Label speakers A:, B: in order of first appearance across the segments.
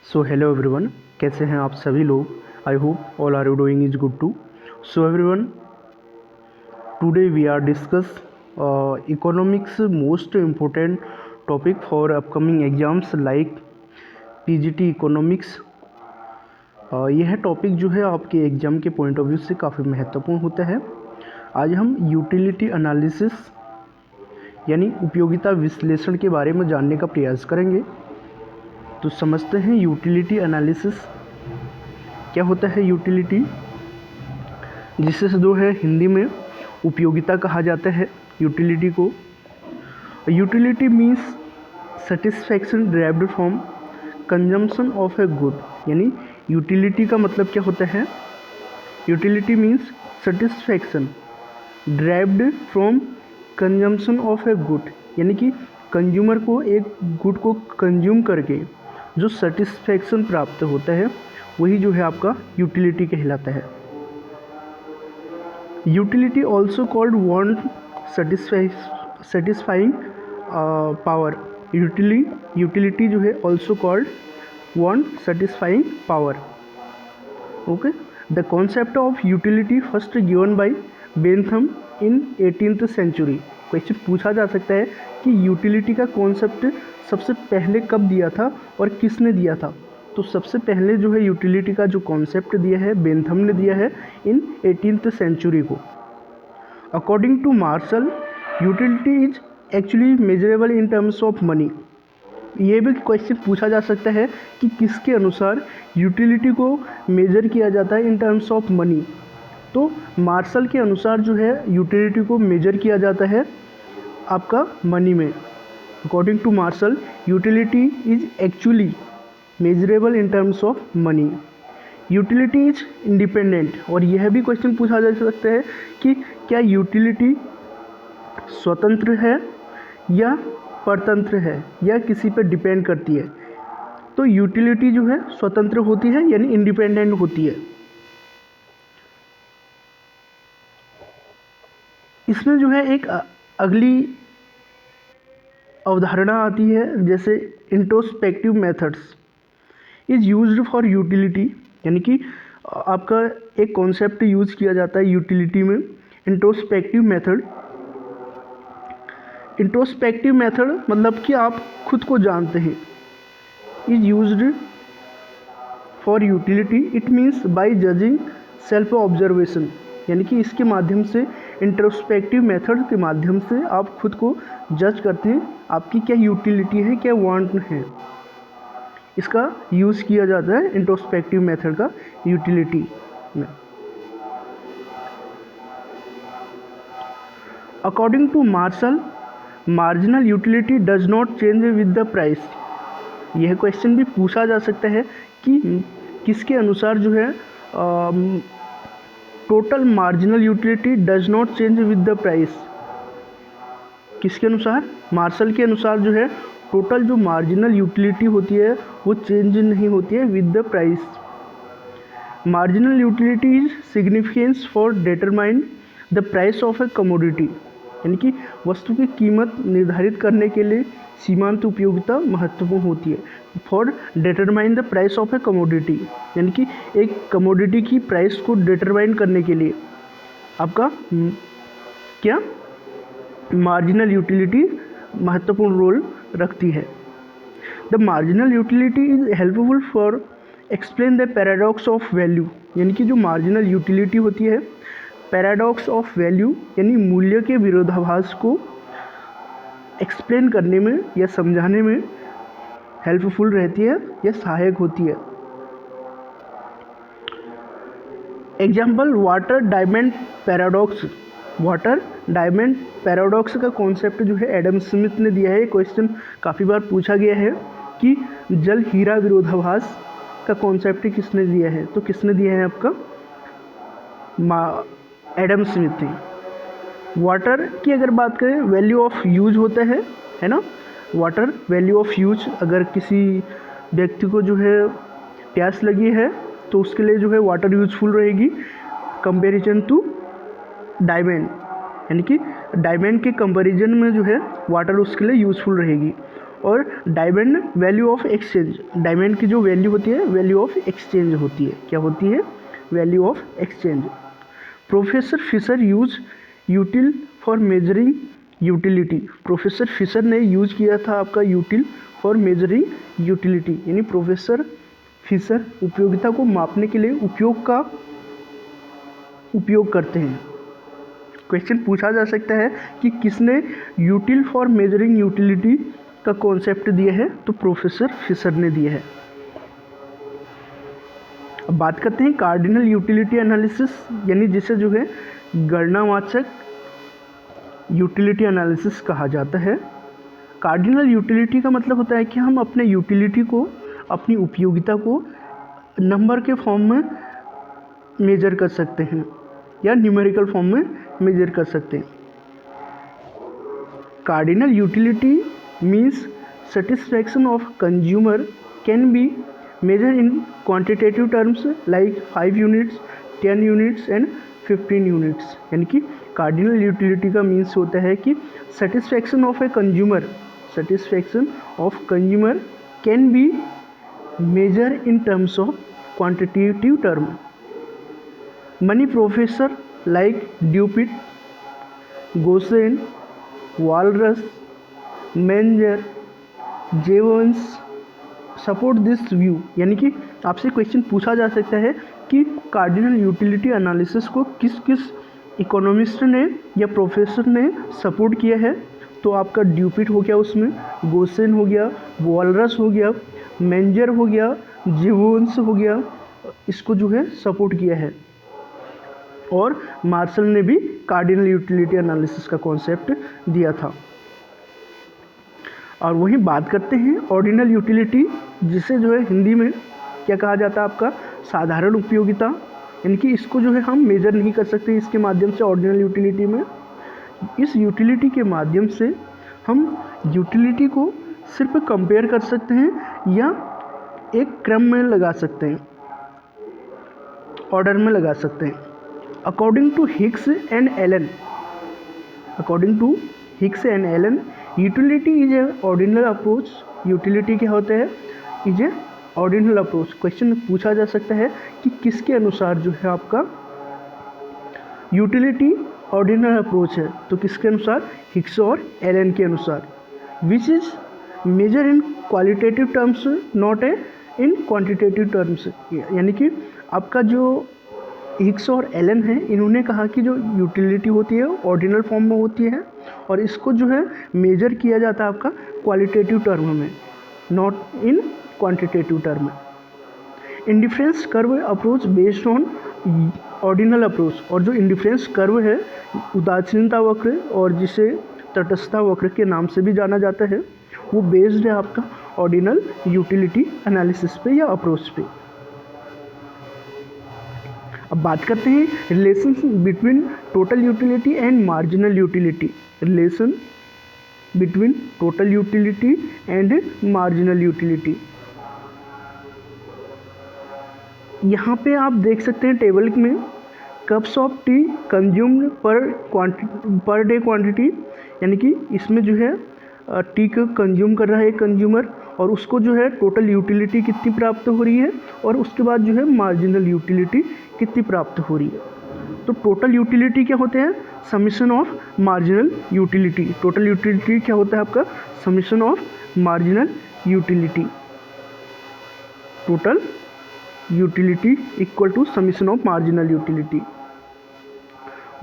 A: So hello everyone, कैसे हैं आप सभी लोग। I hope all are you doing is good too. So everyone, today we are discuss economics most important topic for upcoming exams like PGT economics. यह topic जो है आपके exam के पॉइंट ऑफ व्यू से काफ़ी महत्वपूर्ण होता है। आज हम यूटिलिटी एनालिसिस यानी उपयोगिता विश्लेषण के बारे में जानने का प्रयास करेंगे। तो समझते हैं यूटिलिटी एनालिसिस क्या होता है। यूटिलिटी जिसे जो है हिंदी में उपयोगिता कहा जाता है यूटिलिटी को। Utility means satisfaction derived from consumption of a good. यानी यूटिलिटी का मतलब क्या होता है। Utility means satisfaction derived from consumption of a good, यानी कि कंज्यूमर को एक गुड को कंज्यूम करके जो सेटिस्फैक्शन प्राप्त होता है वही जो है आपका यूटिलिटी कहलाता है। Utility also called want satisfying power. Utility जो है also called want satisfying power. Okay, the concept of utility first given by Bentham in 18th century. Question पूछा जा सकता है कि यूटिलिटी का कॉन्सेप्ट सबसे पहले कब दिया था और किसने दिया था। तो सबसे पहले जो है यूटिलिटी का जो कॉन्सेप्ट दिया है बेंथम ने दिया है इन 18th सेंचुरी को। According to Marshall, utility is actually measurable in terms of money. ये भी क्वेश्चन पूछा जा सकता है कि किसके अनुसार यूटिलिटी को मेजर किया जाता है इन टर्म्स ऑफ मनी। तो मार्शल के अनुसार जो है यूटिलिटी को मेजर किया जाता है आपका मनी में। According to Marshall, utility is actually measurable in terms of money. Utility is independent. और यह भी क्वेश्चन पूछा जा सकता है कि क्या यूटिलिटी स्वतंत्र है या परतंत्र है या किसी पर डिपेंड करती है। तो यूटिलिटी जो है स्वतंत्र होती है यानी इंडिपेंडेंट होती है। इसमें जो है एक अगली अवधारणा आती है जैसे introspective methods is used for utility. यानी कि आपका एक कॉन्सेप्ट यूज किया जाता है यूटिलिटी में, इंट्रोस्पेक्टिव मेथड। इंट्रोस्पेक्टिव मेथड मतलब कि आप खुद को जानते हैं। Is used for utility, it means by judging self observation. यानी कि इसके माध्यम से, इंट्रोस्पेक्टिव मेथड के माध्यम से आप खुद को जज करते हैं आपकी क्या यूटिलिटी है, क्या वांट है। इसका यूज़ किया जाता है इंट्रोस्पेक्टिव मेथड का यूटिलिटी में। According to Marshall, marginal utility does not change with the price. यह क्वेश्चन भी पूछा जा सकता है कि किसके अनुसार जो है total marginal utility does not change with the price. किसके अनुसार? मार्शल के अनुसार जो है टोटल जो मार्जिनल यूटिलिटी होती है वो चेंज नहीं होती है with the price. Marginal utility is significance for determine the price of A commodity. यानी कि वस्तु की कीमत निर्धारित करने के लिए सीमांत उपयोगिता महत्वपूर्ण होती है। For determine the price of A commodity, यानी कि एक कमोडिटी की प्राइस को डिटरमाइन करने के लिए आपका क्या मार्जिनल यूटिलिटी महत्वपूर्ण रोल रखती है। The marginal utility is helpful for explain the paradox of value. यानी कि जो मार्जिनल यूटिलिटी होती है पैराडॉक्स ऑफ वैल्यू यानी मूल्य के विरोधाभास को एक्सप्लेन करने में या समझाने में हेल्पफुल रहती है या सहायक होती है। Example, water diamond paradox. Water diamond paradox का कॉन्सेप्ट जो है एडम स्मिथ ने दिया है। क्वेश्चन काफ़ी बार पूछा गया है कि जल हीरा विरोधाभास का कॉन्सेप्ट किसने दिया है। तो किसने दिया है आपका एडम स्मिथ ने। वाटर की अगर बात करें वैल्यू ऑफ यूज होता है ना। वाटर वैल्यू ऑफ यूज, अगर किसी व्यक्ति को जो है प्यास लगी है तो उसके लिए जो है वाटर यूजफुल रहेगी कंपैरिजन टू डायमंड। यानी कि डायमंड के कंपैरिजन में जो है वाटर उसके लिए यूजफुल रहेगी। और diamond value of exchange, diamond की जो वैल्यू होती है वैल्यू ऑफ एक्सचेंज होती है। क्या होती है? Value of exchange. Professor Fisher use util for measuring utility. Professor Fisher ने यूज किया था आपका यूटिल फॉर मेजरिंग यूटिलिटी, यानी प्रोफेसर फिशर उपयोगिता को मापने के लिए उपयोग करते हैं। क्वेश्चन पूछा जा सकता है कि किसने यूटिल फॉर मेजरिंग यूटिलिटी का कॉन्सेप्ट दिया है, तो प्रोफेसर फिशर ने दिया है। अब बात करते हैं कार्डिनल यूटिलिटी एनालिसिस, यानी जिसे जो है गणनावाचक यूटिलिटी एनालिसिस कहा जाता है। कार्डिनल यूटिलिटी का मतलब होता है कि हम अपने यूटिलिटी को, अपनी उपयोगिता को नंबर के फॉर्म में मेजर कर सकते हैं या न्यूमेरिकल फॉर्म में मेजर कर सकते हैं। Cardinal utility means satisfaction of consumer can be measured in quantitative terms like 5 units, 10 units and 15 units। यानी कि कार्डिनल यूटिलिटी का मीन्स होता है कि satisfaction of consumer can be measured in terms of quantitative term। Many professors like Dupit, Gosselin, Walras, Menger, Jevons support this view. यानी कि आपसे question पूछा जा सकता है कि कार्डिनल यूटिलिटी एनालिसिस को किस किस इकोनॉमिस्ट ने या प्रोफेसर ने सपोर्ट किया है, तो आपका ड्यूपिट हो गया, उसमें गोसेन हो गया, वॉलरस हो गया, मेंजर हो गया, जेवंस हो गया, इसको जो है सपोर्ट किया है। और मार्शल ने भी कार्डिनल यूटिलिटी एनालिसिस का कॉन्सेप्ट दिया था। और वहीं बात करते हैं ऑर्डिनल यूटिलिटी, जिसे जो है हिंदी में क्या कहा जाता है आपका साधारण उपयोगिता, यानी कि इसको जो है हम मेजर नहीं कर सकते इसके माध्यम से ऑर्डिनल यूटिलिटी में। इस यूटिलिटी के माध्यम से हम यूटिलिटी को सिर्फ कंपेयर कर सकते हैं या एक क्रम में लगा सकते हैं, ऑर्डर में लगा सकते हैं। According to Hicks and Allen utility is a ordinal approach. Utility क्या होता है? Is a ordinal approach. Question पूछा जा सकता है कि किसके अनुसार जो है आपका यूटिलिटी ऑर्डिनल अप्रोच है, तो किसके अनुसार? हिक्स और एलन के अनुसार। Which is measure in qualitative terms not a in quantitative terms. यानी कि आपका जो हिक्स और एलन है, इन्होंने कहा कि जो यूटिलिटी होती है ऑर्डिनल फॉर्म में होती है और इसको जो है मेजर किया जाता है आपका क्वालिटेटिव टर्म में, not in quantitative term. Indifference curve approach based on ordinal approach. और जो इंडिफरेंस कर्व है, उदासीनता वक्र और जिसे तटस्थता वक्र के नाम से भी जाना जाता है, वो बेस्ड है आपका ऑर्डिनल यूटिलिटी एनालिसिस पे या अप्रोच पे। अब बात करते हैं relation between total utility and marginal utility. Relation between total utility and marginal utility. यहाँ पे आप देख सकते हैं टेबल में cups of T consumed per day quantity, यानी कि इसमें जो है टी को कंज्यूम कर रहा है एक कंज्यूमर और उसको जो है टोटल यूटिलिटी कितनी प्राप्त हो रही है और उसके बाद जो है मार्जिनल यूटिलिटी कितनी प्राप्त हो रही है। तो टोटल यूटिलिटी क्या होते हैं? Summation of marginal utility. Total utility क्या होता है आपका? Summation of marginal utility. Total utility equal to summation of marginal utility.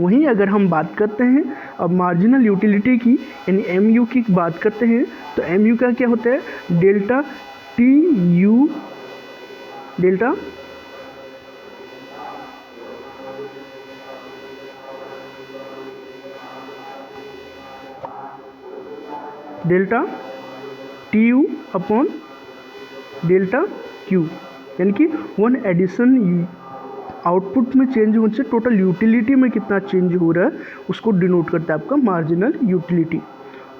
A: वहीं अगर हम बात करते हैं अब मार्जिनल यूटिलिटी की, यानी एमयू की बात करते हैं, तो एमयू का क्या होता है? Delta T U delta T U upon delta Q, यानी कि वन एडिशन आउटपुट में चेंज होने से टोटल यूटिलिटी में कितना चेंज हो रहा है उसको डिनोट करता है आपका मार्जिनल यूटिलिटी।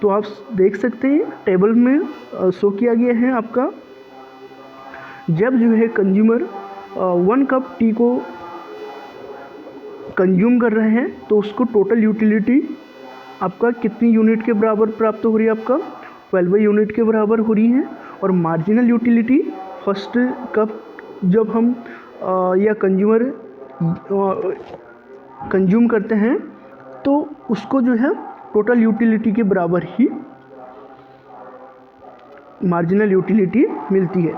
A: तो आप देख सकते हैं टेबल में शो किया गया है आपका, जब जो है कंज्यूमर 1 कप टी को कंज्यूम कर रहे हैं तो उसको टोटल यूटिलिटी आपका कितनी यूनिट के बराबर प्राप्त हो रही है? आपका 12 यूनिट के बराबर हो रही है। और मार्जिनल यूटिलिटी फर्स्ट कब जब हम या कंज्यूमर कंज्यूम करते हैं तो उसको जो है टोटल यूटिलिटी के बराबर ही मार्जिनल यूटिलिटी मिलती है।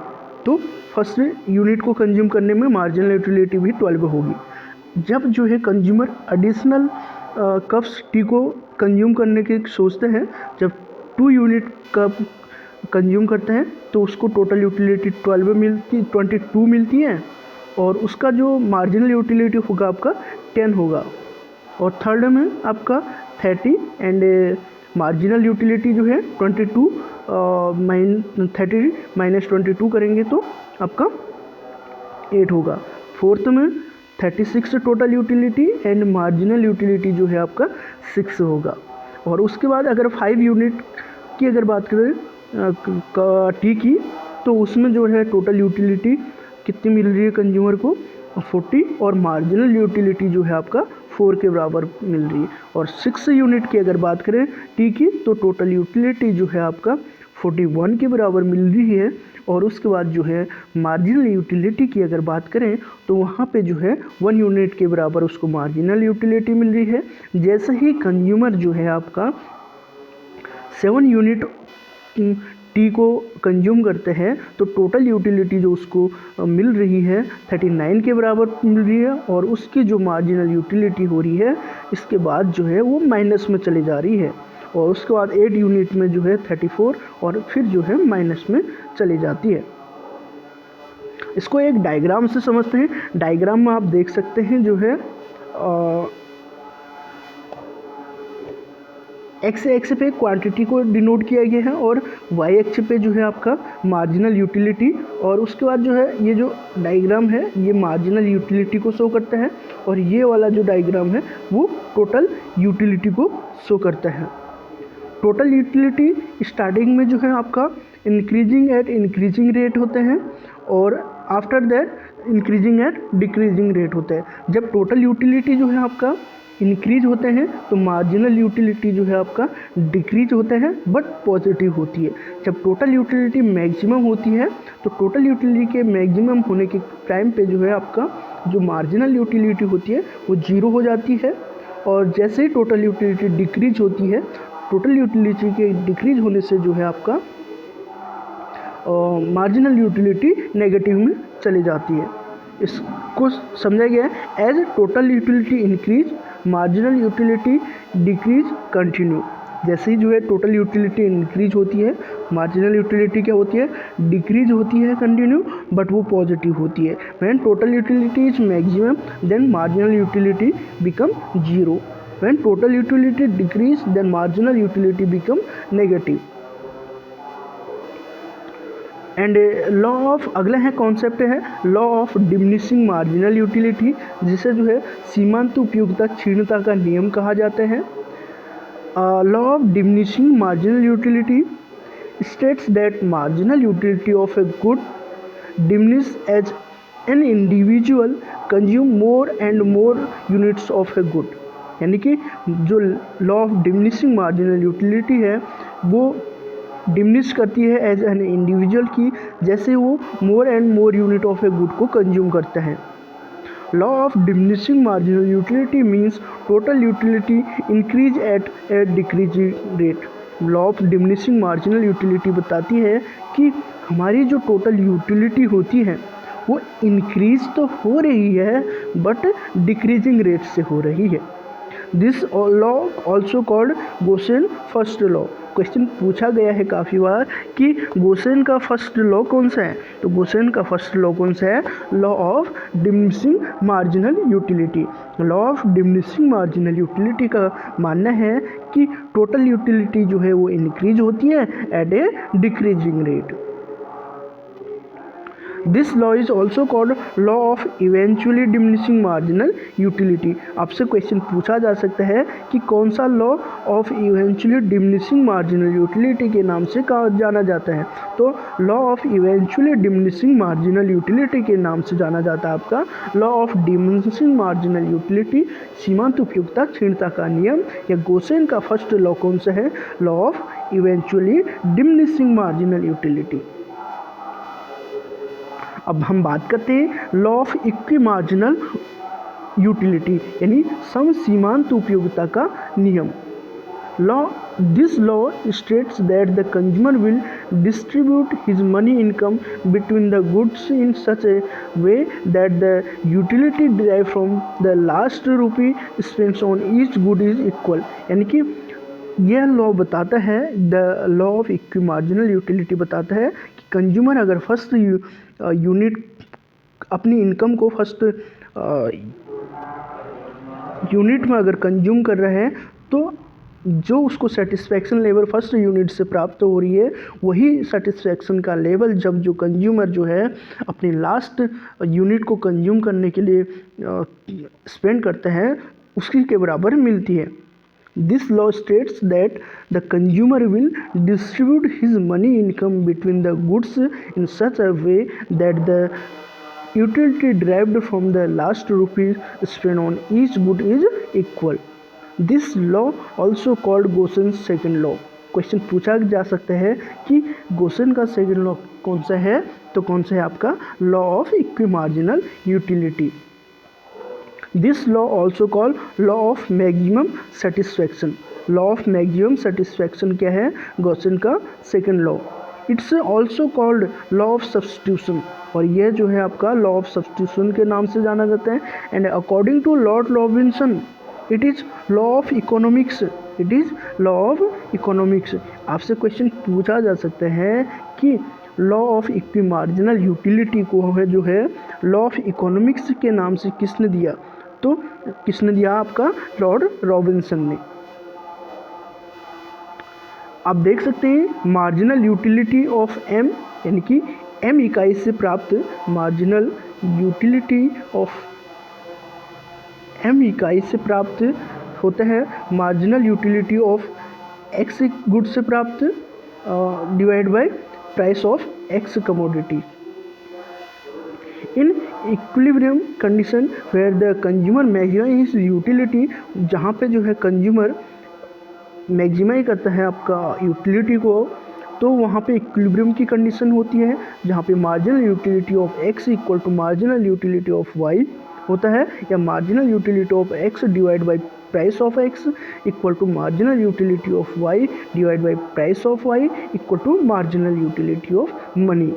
A: तो फर्स्ट यूनिट को कंज्यूम करने में मार्जिनल यूटिलिटी भी 12 होगी। जब जो है कंज्यूमर एडिशनल कप्स टी को कंज्यूम करने के सोचते हैं, जब 2 यूनिट कप कंज्यूम करते हैं तो उसको टोटल यूटिलिटी 22 मिलती है और उसका जो मार्जिनल यूटिलिटी होगा आपका 10 होगा। और थर्ड में आपका 30 एंड मार्जिनल यूटिलिटी जो है 22 30 माइनस 22 करेंगे तो आपका 8 होगा। फोर्थ में 36 total utility and marginal utility जो है आपका 6 होगा। और उसके बाद अगर 5 यूनिट की अगर बात करें टी की, तो उसमें जो है टोटल यूटिलिटी कितनी मिल रही है कंज्यूमर को 40 और मार्जिनल यूटिलिटी जो है आपका 4 के बराबर मिल रही है। और 6 यूनिट की अगर बात करें टी की, तो टोटल यूटिलिटी जो है आपका 41 के बराबर मिल रही है। और उसके बाद जो है मार्जिनल यूटिलिटी की अगर बात करें तो वहाँ पे जो है 1 यूनिट के बराबर उसको मार्जिनल यूटिलिटी मिल रही है। जैसे ही कंज्यूमर जो है आपका 7 यूनिट टी को कंज्यूम करते हैं तो टोटल यूटिलिटी जो उसको मिल रही है 39 के बराबर मिल रही है। और उसकी जो मार्जिनल यूटिलिटी हो रही है इसके बाद जो है वो माइनस में चली जा रही है। और उसके बाद 8 यूनिट में जो है 34 और फिर जो है माइनस में चली जाती है। इसको एक डायग्राम से समझते हैं। डायग्राम में आप देख सकते हैं जो है एक्स एक्स पे क्वांटिटी को डिनोट किया गया है और वाई एक्स पे जो है आपका मार्जिनल यूटिलिटी। और उसके बाद जो है ये जो डायग्राम है ये मार्जिनल यूटिलिटी को शो करता है और ये वाला जो डायग्राम है वो टोटल यूटिलिटी को शो करता है। टोटल यूटिलिटी स्टार्टिंग में जो है आपका इंक्रीजिंग रेट होते हैं और after that increasing at decreasing rate होता है। जब टोटल यूटिलिटी जो है आपका इंक्रीज होते हैं तो मार्जिनल यूटिलिटी जो है आपका डिक्रीज होते हैं बट पॉजिटिव होती है। जब टोटल यूटिलिटी मैक्सिमम होती है तो टोटल यूटिलिटी के मैक्सिमम होने के टाइम पे जो है आपका जो मार्जिनल यूटिलिटी होती है वो 0 हो जाती है। और जैसे ही टोटल यूटिलिटी डिक्रीज होती है, टोटल यूटिलिटी के डिक्रीज होने से जो है आपका मार्जिनल यूटिलिटी नेगेटिव में चली जाती है। इसको समझा गया है as total utility increase marginal utility decrease continue. जैसे ही जो है टोटल यूटिलिटी इंक्रीज होती है, मार्जिनल यूटिलिटी क्या होती है डिक्रीज होती है कंटिन्यू बट वो पॉजिटिव होती है। When total utility is maximum then marginal utility become 0। When total utility decrease then marginal utility become negative. And law of अगला है कॉन्सेप्ट है law of diminishing marginal utility, जिसे जो है सीमांत उपयोगिता क्षीणता का नियम कहा जाता है। Law of diminishing marginal utility states that marginal utility of a good diminish as an individual consume more and more units of a good. यानी कि जो law of diminishing marginal utility है वो डिमिनिश करती है एज एन इंडिविजुअल की जैसे वो मोर and more unit of a good को कंज्यूम करते हैं। Law of diminishing marginal utility means total utility increase at a decreasing rate. Law of diminishing marginal utility बताती है कि हमारी जो टोटल यूटिलिटी होती है वो इंक्रीज तो हो रही है बट डिक्रीजिंग रेट से हो रही है। This law also called Gaussian first law. Question पूछा गया है काफ़ी बार कि गोसेन का फर्स्ट लॉ कौन सा है, तो गोसेन का फर्स्ट लॉ कौन सा है law of diminishing marginal utility. Law of diminishing marginal utility का मानना है कि टोटल यूटिलिटी जो है वो इंक्रीज होती है at a decreasing rate. This law is also called law of eventually diminishing marginal utility. आपसे क्वेश्चन पूछा जा सकता है कि कौन सा law of eventually diminishing marginal utility के नाम से कहा जाना जाता है, तो law of eventually diminishing marginal utility के नाम से जाना जाता है आपका law of diminishing marginal utility, सीमांत उपयोगिता क्षीणता का नियम, या गोसेन का फर्स्ट लॉ कौन सा है law of eventually diminishing marginal utility. अब हम बात करते हैं law of equi marginal utility यानी समसीमांत उपयोगिता का नियम। This law states that the consumer will distribute his money income between the goods in such a way that the utility derived from the last rupee spent on each good is equal। यानी कि यह law बताता है, the law of equi marginal utility बताता है कि consumer अगर first unit अपनी इनकम को फर्स्ट यूनिट में अगर कंज्यूम कर रहे हैं तो जो उसको सेटिस्फैक्शन लेवल फर्स्ट यूनिट से प्राप्त हो रही है वही सेटिस्फैक्शन का लेवल जब जो कंज्यूमर जो है अपनी लास्ट यूनिट को कंज्यूम करने के लिए स्पेंड करते हैं उसकी के बराबर मिलती है। This law states that the consumer will distribute his money income between the goods in such a way that the utility derived from the last rupee spent on each good is equal। This law also called Gaussian's second law। Question पूछा जा सकता है कि गोसन का second law कौन सा है, तो कौन सा है आपका law of equi marginal utility. This law also called law of maximum satisfaction. Law of maximum satisfaction क्या है, गॉसन का second law. It's also called law of substitution, और यह जो है आपका लॉ ऑफ सब्स्टिट्यूशन के नाम से जाना जाता है। And according to Lord Robinson it is law of economics. It is law of economics. आपसे क्वेश्चन पूछा जा सकता है कि law of equi marginal utility को है जो है लॉ ऑफ इकोनॉमिक्स के नाम से किसने दिया, तो किसने दिया आपका लॉर्ड रॉबिन्सन ने। आप देख सकते हैं मार्जिनल यूटिलिटी ऑफ एम, यानी कि एम इकाई से प्राप्त मार्जिनल यूटिलिटी ऑफ एम इकाई से प्राप्त होता है marginal utility of X good से प्राप्त divide by price of X commodity. In equilibrium condition where the consumer maximize utility, जहाँ पे जो है कंज्यूमर मैक्सिमाइज करता है आपका यूटिलिटी को, तो वहाँ पे इक्विलिब्रियम की कंडीशन होती है जहाँ पे marginal utility of X equal to marginal utility of Y होता है, या marginal utility of X divide by price of X equal to marginal utility of Y divide by price of Y equal to marginal utility of money.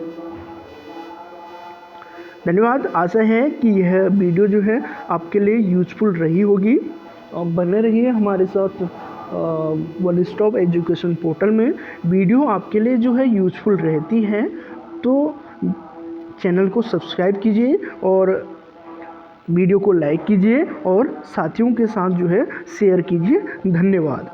A: धन्यवाद। आशा है कि यह video जो है आपके लिए यूजफुल रही होगी, और बने रहिए हमारे साथ वन स्टॉप एजुकेशन पोर्टल में। वीडियो आपके लिए जो है यूजफुल रहती है तो चैनल को सब्सक्राइब कीजिए और वीडियो को लाइक कीजिए और साथियों के साथ जो है शेयर कीजिए। धन्यवाद।